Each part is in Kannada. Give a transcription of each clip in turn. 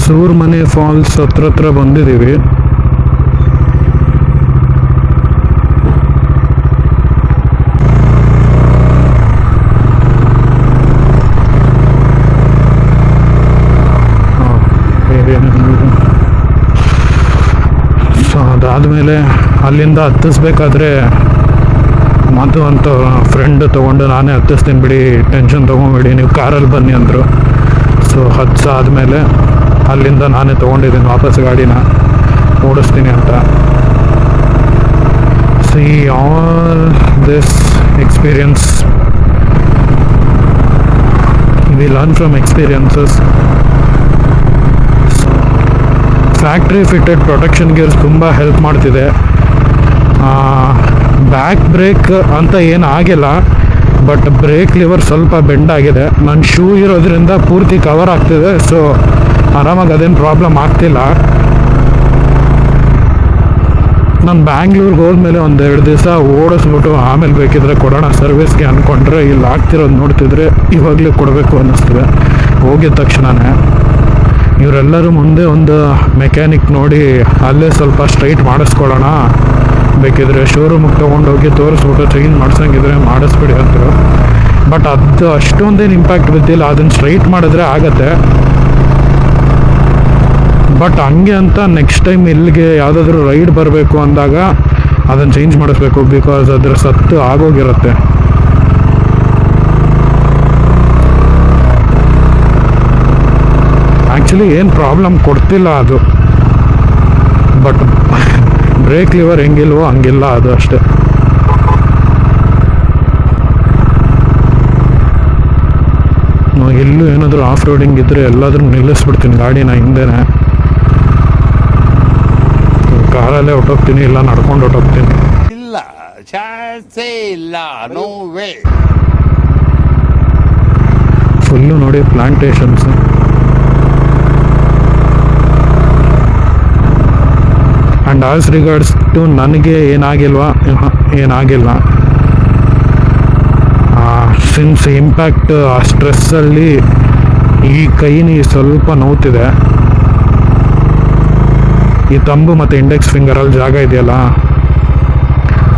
ಸೂರ್ಮನೆ ಫಾಲ್ಸ್ ಹತ್ರ ಬಂದಿದ್ದೀವಿ. ಸೊ ಅದಾದಮೇಲೆ ಅಲ್ಲಿಂದ ಹತ್ತಿಸ್ಬೇಕಾದ್ರೆ ಮಧು ಅಂತ ಫ್ರೆಂಡ್ ತೊಗೊಂಡು ನಾನೇ ಹತ್ತಿಸ್ತೀನಿ ಬಿಡಿ, ಟೆನ್ಷನ್ ತೊಗೊಂಬಿಡಿ, ನೀವು ಕಾರಲ್ಲಿ ಬನ್ನಿ ಅಂದರು. ಸೊ ಹತ್ತಿಸಾದ್ಮೇಲೆ ಅಲ್ಲಿಂದ ನಾನೇ ತೊಗೊಂಡಿದ್ದೀನಿ ವಾಪಸ್ ಗಾಡಿನ ಓಡಿಸ್ತೀನಿ ಅಂತ. C all this experience, we learn from experiences. Factory fitted protection gears ತುಂಬ ಹೆಲ್ಪ್ ಮಾಡ್ತಿದೆ. ಬ್ಯಾಕ್ ಬ್ರೇಕ್ ಅಂತ ಏನು ಆಗಿಲ್ಲ, ಬಟ್ ಬ್ರೇಕ್ ಲಿವರ್ ಸ್ವಲ್ಪ ಬೆಂಡ್ ಆಗಿದೆ. ನನ್ನ ಶೂ ಇರೋದ್ರಿಂದ ಪೂರ್ತಿ ಕವರ್ ಆಗ್ತಿದೆ, ಸೊ ಆರಾಮಾಗಿ ಅದೇನು ಪ್ರಾಬ್ಲಮ್ ಆಗ್ತಿಲ್ಲ. ನಾನು ಬ್ಯಾಂಗ್ಳೂರ್ಗೆ ಹೋದ್ಮೇಲೆ 1-2 ದಿವಸ ಓಡಿಸ್ಬಿಟ್ಟು ಆಮೇಲೆ ಬೇಕಿದ್ರೆ ಕೊಡೋಣ ಸರ್ವಿಸ್ಗೆ ಅಂದ್ಕೊಂಡ್ರೆ, ಇಲ್ಲಿ ಆಗ್ತಿರೋದು ನೋಡ್ತಿದ್ರೆ ಇವಾಗಲೇ ಕೊಡಬೇಕು ಅನ್ನಿಸ್ತದೆ. ಹೋಗಿದ ತಕ್ಷಣವೇ ಇವರೆಲ್ಲರೂ ಮುಂದೆ ಒಂದು ಮೆಕ್ಯಾನಿಕ್ ನೋಡಿ ಅಲ್ಲೇ ಸ್ವಲ್ಪ ಸ್ಟ್ರೈಟ್ ಮಾಡಿಸ್ಕೊಳ್ಳೋಣ, ಬೇಕಿದ್ರೆ ಶೋರೂಮಿಗೆ ತೊಗೊಂಡೋಗಿ ತೋರಿಸ್ಬಿಟ್ಟು ಚೇಂಜ್ ಮಾಡ್ಸಂಗಿದ್ರೆ ಮಾಡಿಸ್ಬಿಡಿ ಅಂದರು. ಬಟ್ ಅದು ಅಷ್ಟೊಂದೇನು ಇಂಪ್ಯಾಕ್ಟ್ ಬಿದ್ದಿಲ್ಲ, ಅದನ್ನು ಸ್ಟ್ರೈಟ್ ಮಾಡಿದ್ರೆ ಆಗತ್ತೆ. ಬಟ್ ಹಂಗೆ ಅಂತ ನೆಕ್ಸ್ಟ್ ಟೈಮ್ ಇಲ್ಲಿಗೆ ಯಾವುದಾದ್ರೂ ರೈಡ್ ಬರಬೇಕು ಅಂದಾಗ ಅದನ್ನು ಚೇಂಜ್ ಮಾಡಿಸ್ಬೇಕು, ಬಿಕಾಸ್ ಅದ್ರ ಸತ್ತು ಆಗೋಗಿರುತ್ತೆ. ಆ್ಯಕ್ಚುಲಿ ಏನು ಪ್ರಾಬ್ಲಮ್ ಕೊಡ್ತಿಲ್ಲ ಅದು, ಬಟ್ ಬ್ರೇಕ್ ಲಿವರ್ ಹೆಂಗಿಲ್ವೋ ಹಂಗಿಲ್ಲ ಅದು ಅಷ್ಟೇ. ಎಲ್ಲೂ ಏನಾದರೂ ಆಫ್ ರೋಡಿಂಗ್ ಇದ್ದರೆ ಎಲ್ಲಾದ್ರೂ ನಿಲ್ಲಿಸ್ಬಿಡ್ತೀನಿ ಗಾಡಿನ ಹಿಂದೆನೇ. ಕಾರಲ್ಲೇ ಹೊಟ್ಟೋಗ್ತೀನಿ, ಇಲ್ಲ ನಡ್ಕೊಂಡು ಹೊಟ್ಟೋಗ್ತೀನಿ. ಇಲ್ಲ ಚಾನ್ಸೇ ಇಲ್ಲ, ನೋ ವೇ. ಫುಲ್ಲು ನೋಡಿ plantations. And as regards to ನನಗೆ ಏನಾಗಿಲ್ವಾ, ಏನಾಗಿಲ್ಲ. ಸಿನ್ಸ್ ಇಂಪ್ಯಾಕ್ಟ್ ಆ ಸ್ಟ್ರೆಸ್ಸಲ್ಲಿ ಈ ಕೈನಿ ಸ್ವಲ್ಪ ನೋವ್ತಿದೆ. ಈ ತಂಬು ಮತ್ತು ಇಂಡೆಕ್ಸ್ ಫಿಂಗರಲ್ಲಿ ಜಾಗ ಇದೆಯಲ್ಲ,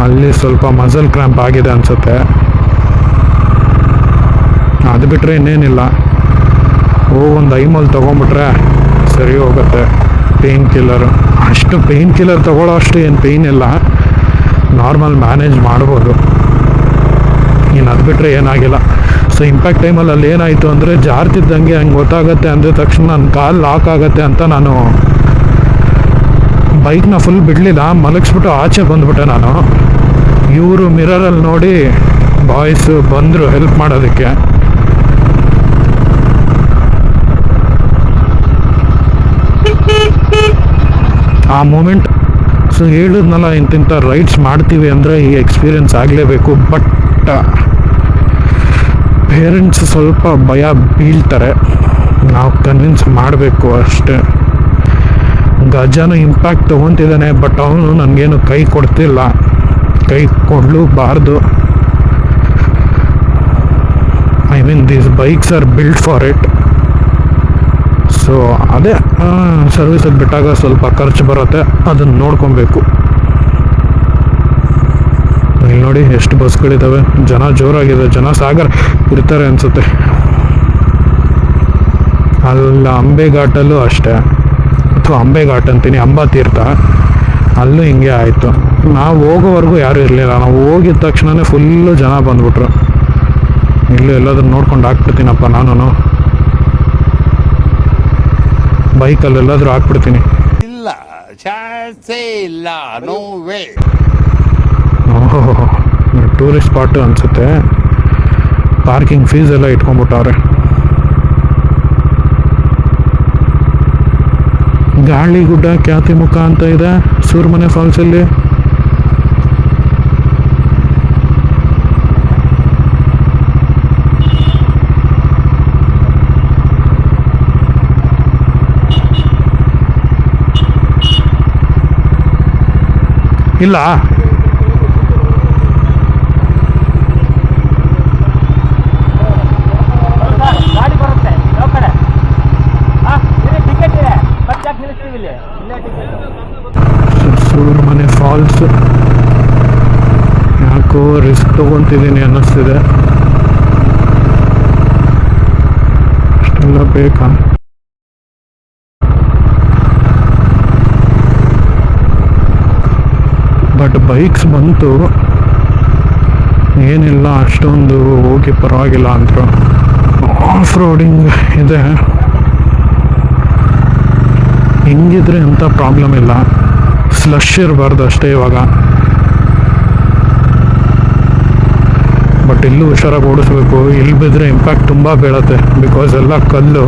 ಅಲ್ಲಿ ಸ್ವಲ್ಪ ಮಸಲ್ ಕ್ರ್ಯಾಂಪ್ ಆಗಿದೆ ಅನಿಸುತ್ತೆ. ಅದು ಬಿಟ್ಟರೆ ಇನ್ನೇನಿಲ್ಲ. ಒಂದು ಐಮಲ್ ತೊಗೊಂಬಿಟ್ರೆ ಸರಿ ಹೋಗುತ್ತೆ. ಪೇಯ್ನ್ ಕಿಲ್ಲರು ಅಷ್ಟು ಪೇಯ್ನ್ ಕಿಲ್ಲರ್ ತೊಗೊಳ್ಳೋ ಅಷ್ಟು ಏನು ಪೇಯ್ನ್ ಇಲ್ಲ, ನಾರ್ಮಲ್ ಮ್ಯಾನೇಜ್ ಮಾಡ್ಬೋದು. ಇನ್ನು ಅದು ಬಿಟ್ಟರೆ ಏನಾಗಿಲ್ಲ. ಸೊ ಇಂಪ್ಯಾಕ್ಟ್ ಟೈಮಲ್ಲಿ ಅಲ್ಲಿ ಏನಾಯಿತು ಅಂದರೆ, ಜಾರ್ತಿದ್ದಂಗೆ ಹಂಗೆ ಗೊತ್ತಾಗುತ್ತೆ ಅಂದ ತಕ್ಷಣ ನನ್ನ ಕಾಲು ಲಾಕ್ ಆಗುತ್ತೆ ಅಂತ ನಾನು ಬೈಕ್ನ ಫುಲ್ ಬಿಡಲಿಲ್ಲ, ಮಲಗಿಸ್ಬಿಟ್ಟು ಆಚೆ ಬಂದುಬಿಟ್ಟೆ ನಾನು. ಇವರು ಮಿರರಲ್ಲಿ ನೋಡಿ ಬಾಯ್ಸು ಬಂದರು ಹೆಲ್ಪ್ ಮಾಡೋದಕ್ಕೆ. ಆ ಮೂಮೆಂಟ್, ಸೊ ಹೇಳಿದ್ನಲ್ಲ ಇಂತಿಂಥ ರೈಡ್ಸ್ ಮಾಡ್ತೀವಿ ಅಂದರೆ ಈ ಎಕ್ಸ್ಪೀರಿಯನ್ಸ್ ಆಗಲೇಬೇಕು. ಬಟ್ ಪೇರೆಂಟ್ಸ್ ಸ್ವಲ್ಪ ಭಯ ಬೀಳ್ತಾರೆ, ನಾವು ಕನ್ವಿನ್ಸ್ ಮಾಡಬೇಕು ಅಷ್ಟೇ. ಗಜಾನು ಇಂಪ್ಯಾಕ್ಟ್ ತೊಗೊತಿದ್ದಾನೆ, ಬಟ್ ಅವನು ನನಗೇನು ಕೈ ಕೊಡ್ತಿಲ್ಲ, ಕೈ ಕೊಡಲೂಬಾರ್ದು. I mean these bikes are build for it. So ಅದೇ ಸರ್ವಿಸಲ್ಲಿ ಬಿಟ್ಟಾಗ ಸ್ವಲ್ಪ ಖರ್ಚು ಬರುತ್ತೆ, ಅದನ್ನು ನೋಡ್ಕೊಬೇಕು. ಇಲ್ಲಿ ನೋಡಿ ಎಷ್ಟು ಬಸ್ಗಳಿದ್ದಾವೆ, ಜನ ಜೋರಾಗಿದೆ, ಜನ ಸಾಗರ್ ಇರ್ತಾರೆ ಅನಿಸುತ್ತೆ. ಅಲ್ಲ ಅಂಬೆಘಾಟಲ್ಲೂ ಅಷ್ಟೇ, ಅಥವಾ ಅಂಬೆಘಾಟ್ ಅಂತೀನಿ, ಅಂಬಾತೀರ್ಥ, ಅಲ್ಲೂ ಹಿಂಗೆ ಆಯಿತು. ನಾವು ಹೋಗೋವರೆಗೂ ಯಾರೂ ಇರಲಿಲ್ಲ, ನಾವು ಹೋಗಿದ ತಕ್ಷಣವೇ ಫುಲ್ಲು ಜನ ಬಂದ್ಬಿಟ್ರು. ಇಲ್ಲೂ ಎಲ್ಲಾದ್ರೂ ನೋಡ್ಕೊಂಡು ಹಾಕ್ಬಿಡ್ತೀನಪ್ಪ ನಾನು, ಬೈಕಲ್ಲಿ ಎಲ್ಲಾದರೂ ಹಾಕ್ಬಿಡ್ತೀನಿ. ಇಲ್ಲ ಚಾನ್ಸೇ ಇಲ್ಲ, ನೋ ವೇ. ಓಹೋ, ಟೂರಿಸ್ಟ್ ಸ್ಪಾಟು ಅನಿಸುತ್ತೆ. ಪಾರ್ಕಿಂಗ್ ಫೀಸ್ ಎಲ್ಲ ಇಟ್ಕೊಂಡ್ಬಿಟ್ಟವ್ರೆ. ಗಾಳಿಗುಡ್ಡ ಖ್ಯಾತಿಮುಖ ಅಂತ ಇದೆ ಸೂರ್ಮನೆ ಫಾಲ್ಸಲ್ಲಿ. ಇಲ್ಲ ಗಾಡಿ ಬರುತ್ತೆ ಕಡೆ ಟಿಕೆಟ್ ಇದೆ. ಫಾಲ್ಸ್. ಯಾಕೋ ರಿಸ್ಕ್ ತೊಗೊತಿದ್ದೀನಿ ಅನ್ನಿಸ್ತಿದೆ. ಅಷ್ಟೆಲ್ಲ ಬೇಕಾ? ಬಟ್ ಬೈಕ್ಸ್ ಬಂತು, ಏನಿಲ್ಲ ಅಷ್ಟೊಂದು ಹೋಗಿ ಪರವಾಗಿಲ್ಲ ಅಂತ. ಆಫ್ ರೋಡಿಂಗ್ ಇದೆ, ಹೆಂಗಿದ್ರೆ ಅಂಥ ಪ್ರಾಬ್ಲಮ್ ಇಲ್ಲ. ಸ್ಲಶ್ ಇರಬಾರ್ದು ಅಷ್ಟೇ ಇವಾಗ. ಬಟ್ ಇಲ್ಲೂ ಹುಷಾರಾಗಿ ಓಡಿಸ್ಬೇಕು, ಇಲ್ಲಿ ಬಿದ್ದರೆ ಇಂಪ್ಯಾಕ್ಟ್ ತುಂಬ ಬೀಳತ್ತೆ. ಬಿಕಾಸ್ ಎಲ್ಲ ಕಲ್ಲು,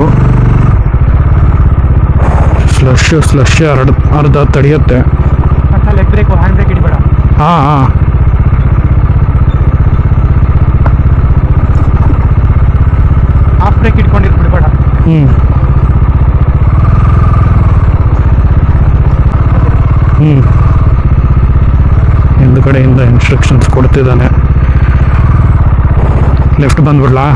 ಸ್ಲಶ್ ಅರ್ಧ ತಡೆಯುತ್ತೆ. ಲೆಗ್ ಬ್ರೇಕ್, ಹ್ಯಾಂಡ್ ಬ್ರೇಕ್ ಹಿಡಿಬೇಡ. ಹಾಂ ಹಾಫ್ ಬ್ರೇಕ್ ಹಿಡ್ಕೊಂಡಿರ್ ಬಿಡಬೇಡ. ಹ್ಞೂ ಹಿಂದ್ಗಡೆಯಿಂದ ಇನ್ಸ್ಟ್ರಕ್ಷನ್ಸ್ ಕೊಡ್ತಿದ್ದಾನೆ. ಲೆಫ್ಟ್ ಬಂದ್ಬಿಡ್ಲಾ?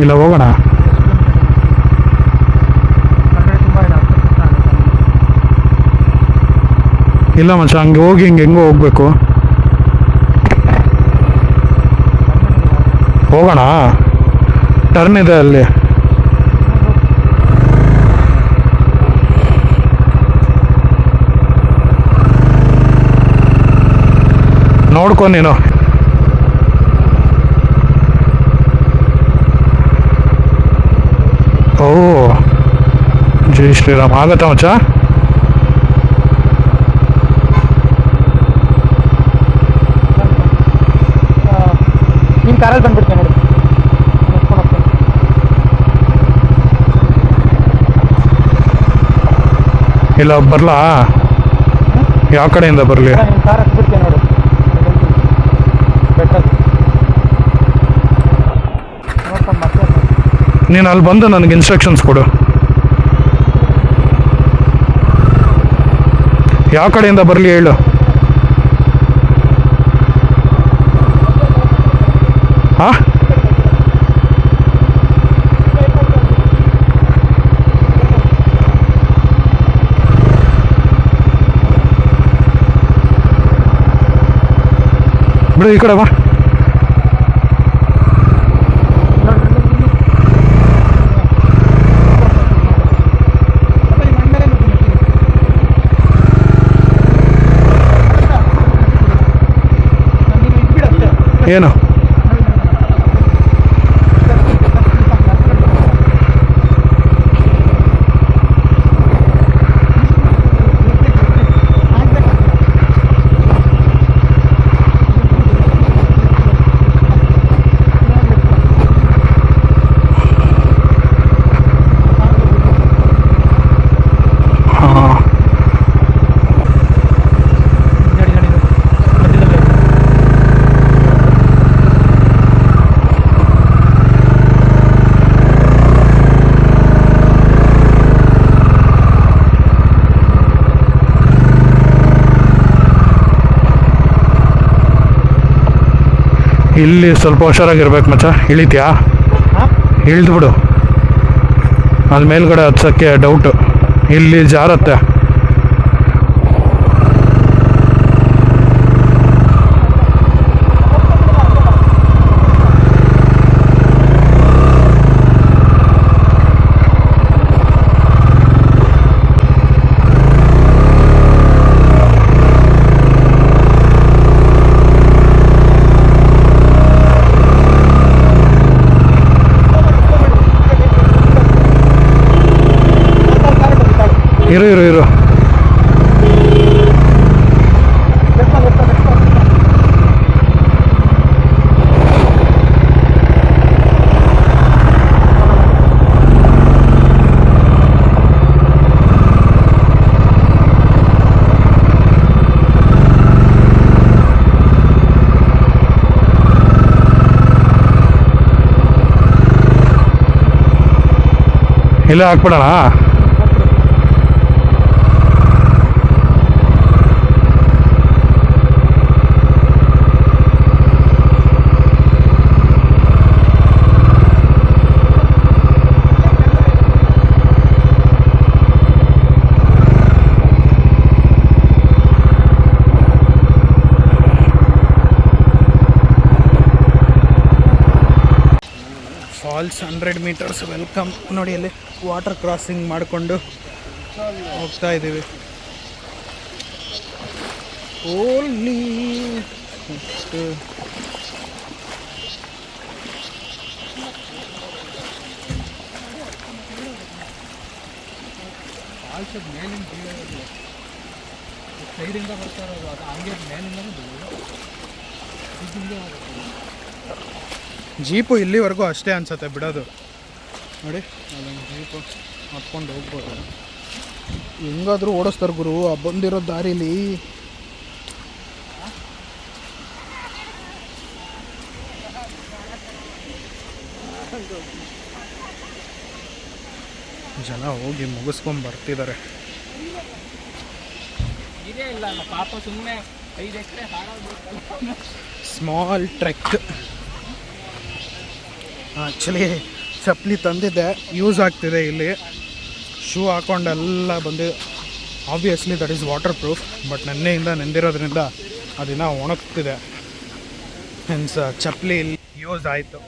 ಇಲ್ಲ ಹೋಗೋಣ. ಇಲ್ಲ ಮಚ್ಚ, ಹಂಗೆ ಹೋಗಿ ಹೆಂಗೋ ಹೋಗ್ಬೇಕು. ಹೋಗೋಣ, ಟರ್ನ್ ಇದೆ ಅಲ್ಲಿ. ನೋಡ್ಕೊ ನೀನು. ಓ ಜೈ ಶ್ರೀರಾಮ್. ಆಗತ್ತಾ ಮಚ್ಚ? ನಿಮ್ಮ ಕಾರಲ್ಲಿ ಬಂದ್ಬಿಡ್ತೇನೆ ನೋಡಿ. ಇಲ್ಲ ಬರಲಾ? ಯಾವ ಕಡೆಯಿಂದ ಬರಲಿ? ನಿಮ್ಮ ಕಾರ್ ಹತ್ಬಿಡ್ತೇನೆ ನೋಡಿ. ಬೆಟ್ಟ ನೋಡ್ಕೊಂಡು ಮತ್ತೆ ನೀನು ಅಲ್ಲಿ ಬಂದು ನನಗೆ ಇನ್ಸ್ಟ್ರಕ್ಷನ್ಸ್ ಕೊಡು. ಯಾವ ಕಡೆಯಿಂದ ಬರಲಿ ಹೇಳು. ಹಾಂ ಬಿಡು, ಈ ಕಡೆ ಬಾ. ಏನು? ಇಲ್ಲಿ ಸ್ವಲ್ಪ ಹುಷಾರಾಗಿರ್ಬೇಕು ಮಚ್ಚ. ಇಳಿತೀಯಾ? ಇಳಿದು ಬಿಡು, ಅದು ಮೇಲ್ಗಡೆ ಹತ್ಸೋಕ್ಕೆ ಡೌಟು. ಇಲ್ಲಿ ಜಾರತ್ತೆ. ಇರು ಇಲ್ಲೇ ಹಾಕ್ಬಿಡೋಣ. Falls 100 metres welcome. ನೋಡಿ ಅಲ್ಲಿ ವಾಟರ್ ಕ್ರಾಸಿಂಗ್ ಮಾಡಿಕೊಂಡು ಹೋಗ್ತಾ ಇದ್ದೀವಿ. ಓನ್ಲಿ ಸೈಡಿಂದ ಬರ್ತಾ ಇರೋದು ಅದು ಹಂಗೆ ಮೇಲಿಂದನೂ ಜೀಪು ಇಲ್ಲಿವರೆಗೂ ಅಷ್ಟೇ ಅನ್ಸತ್ತೆ ಬಿಡೋದು. ನೋಡಿ ಅಲ್ಲೊಂದು ಜೀಪು ಹತ್ಕೊಂಡು ಹೋಗ್ಬೋದು. ಹೆಂಗಾದರೂ ಓಡಿಸ್ತಾರೆ ಗುರು ಆ ಬಂದಿರೋ ದಾರಿಲಿ. ಜನ ಹೋಗಿ ಮುಗಿಸ್ಕೊಂಡು ಬರ್ತಿದ್ದಾರೆ. Small trek. ಆ್ಯಕ್ಚುಲಿ ಚಪ್ಪಲಿ ತಂದಿದ್ದೆ, ಯೂಸ್ ಆಗ್ತಿದೆ ಇಲ್ಲಿ. ಶೂ ಹಾಕ್ಕೊಂಡೆಲ್ಲ ಬಂದಿದೆ. Obviously that is waterproof, but ನೆನ್ನೆಯಿಂದ ನೆಂದಿರೋದ್ರಿಂದ ಅದಿನ್ನ ಒಣಗ್ತಿದೆ. ಮೀನ್ಸ್ ಚಪ್ಪಲಿ ಇಲ್ಲಿ ಯೂಸ್ ಆಯಿತು.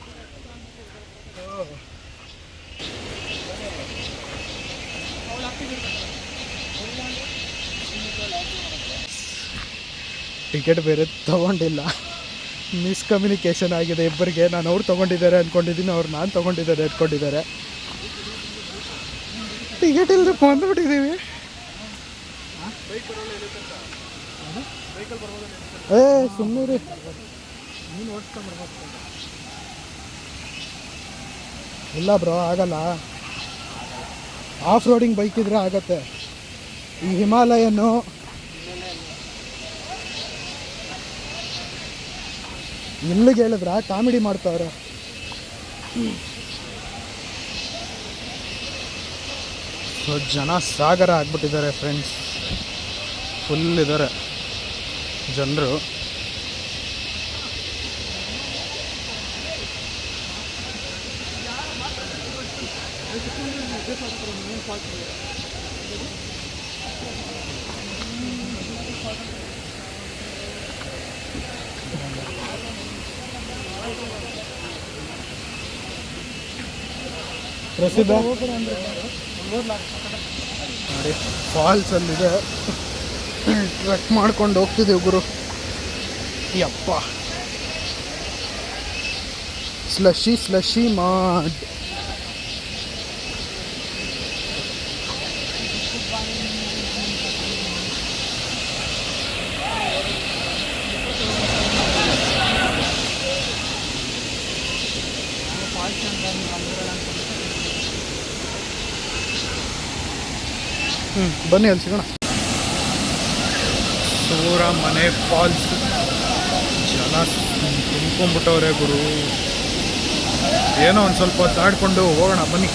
ಟಿಕೆಟ್ ಬೇರೆ ತೊಗೊಂಡಿಲ್ಲ, ಮಿಸ್ಕಮ್ಯುನಿಕೇಷನ್ ಆಗಿದೆ ಇಬ್ಬರಿಗೆ. ನಾನು ಅವ್ರು ತೊಗೊಂಡಿದ್ದಾರೆ ಅಂದ್ಕೊಂಡಿದ್ದೀನಿ, ಅವ್ರು ನಾನು ತೊಗೊಂಡಿದ್ದಾರೆ ಅಂದ್ಕೊಂಡಿದ್ದಾರೆ. ಟಿಕೆಟ್ ಇಲ್ಲದೆ ಬಂದುಬಿಟ್ಟಿದ್ದೀವಿ. ಸುಮ್ಮನೆ ಇಲ್ಲ ಬ್ರೋ, ಆಗಲ್ಲ. ಆಫ್ ರೋಡಿಂಗ್ ಬೈಕ್ ಇದ್ರೆ ಆಗತ್ತೆ. ಈ ಹಿಮಾಲಯನ್ನು ಇಲ್ಲಿಗೆ ಹೇಳಿದ್ರ ಕಾಮಿಡಿ ಮಾಡ್ತಾವ್ರೆ. ಸೊ ಜನ ಸಾಗರ ಆಗ್ಬಿಟ್ಟಿದ್ದಾರೆ ಫ್ರೆಂಡ್ಸ್, ಫುಲ್ ಇದ್ದಾರೆ ಜನರು. ಪ್ರಸಿದ್ಧ ನೋಡಿ ಫಾಲ್ಸ್ ಅಲ್ಲಿದೆ. ಟ್ರೆಕ್ ಮಾಡ್ಕೊಂಡು ಹೋಗ್ತಿದ್ದೀವಿ ಗುರು. ಯಪ್ಪ ಸ್ಲಶಿ ಸ್ಲಶಿ ಮಾಡ್. ಬನ್ನಿ ಅಲ್ಲಿ ಸಿಗೋಣ. ಸೂರಮನೆ ಫಾಲ್ಸ್. ಜನ ತುಂಬ್ಕೊಂಡ್ಬಿಟ್ಟವ್ರೆ ಗುರು. ಏನೋ ಒಂದು ಸ್ವಲ್ಪ ಹೊತ್ತು ಆಡ್ಕೊಂಡು ಹೋಗೋಣ ಬನ್ನಿ.